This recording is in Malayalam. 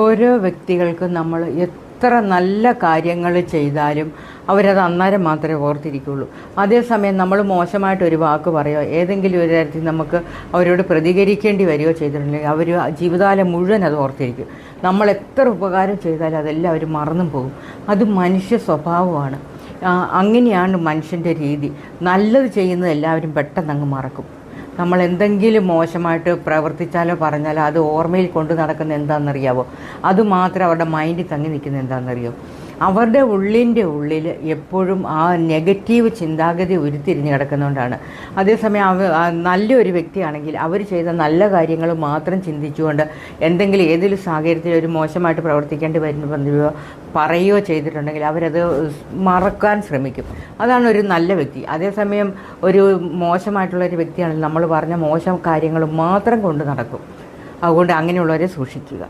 ഓരോ വ്യക്തികൾക്കും നമ്മൾ എത്ര നല്ല കാര്യങ്ങൾ ചെയ്താലും അവരത് അന്നേരം മാത്രമേ ഓർത്തിരിക്കുകയുള്ളൂ. അതേസമയം നമ്മൾ മോശമായിട്ടൊരു വാക്ക് പറയുകയോ ഏതെങ്കിലും ഒരു തരത്തിൽ നമുക്ക് അവരോട് പ്രതികരിക്കേണ്ടി വരികയോ ചെയ്തിട്ടുണ്ടെങ്കിൽ അവർ ജീവിതകാലം മുഴുവൻ അത് ഓർത്തിരിക്കും. നമ്മൾ എത്ര ഉപകാരം ചെയ്താലും അതെല്ലാം അവർ മറന്നും പോകും. അത് മനുഷ്യ സ്വഭാവമാണ്. അങ്ങനെയാണ് മനുഷ്യൻ്റെ രീതി. നല്ലത് ചെയ്യുന്നത് എല്ലാവരും പെട്ടെന്ന് അങ്ങ് മറക്കും. നമ്മൾ എന്തെങ്കിലും മോശമായിട്ട് പ്രവർത്തിച്ചാലോ പറഞ്ഞാലോ അത് ഓർമ്മയിൽ കൊണ്ട് നടക്കുന്ന എന്താണെന്നറിയാവോ? അതുമാത്രം അവരുടെ മൈൻഡിൽ തങ്ങി നിൽക്കുന്ന എന്താണെന്നറിയോ? അവരുടെ ഉള്ളിൽ എപ്പോഴും ആ നെഗറ്റീവ് ചിന്താഗതി ഉരുത്തിരിഞ്ഞ് കിടക്കുന്നതുകൊണ്ടാണ്. അതേസമയം നല്ലൊരു വ്യക്തിയാണെങ്കിൽ അവർ ചെയ്ത നല്ല കാര്യങ്ങൾ മാത്രം ചിന്തിച്ചുകൊണ്ട് ഏതെങ്കിലും സാഹചര്യത്തിൽ ഒരു മോശമായിട്ട് പ്രവർത്തിക്കേണ്ടി വരുന്നോ പറയുകയോ ചെയ്തിട്ടുണ്ടെങ്കിൽ അവരത് മറക്കാൻ ശ്രമിക്കും. അതാണ് ഒരു നല്ല വ്യക്തി. അതേസമയം ഒരു മോശമായിട്ടുള്ളൊരു വ്യക്തിയാണെങ്കിൽ നമ്മൾ പറഞ്ഞ മോശം കാര്യങ്ങൾ മാത്രം കൊണ്ട് നടക്കും. അതുകൊണ്ട് അങ്ങനെയുള്ളവരെ സൂക്ഷിക്കുക.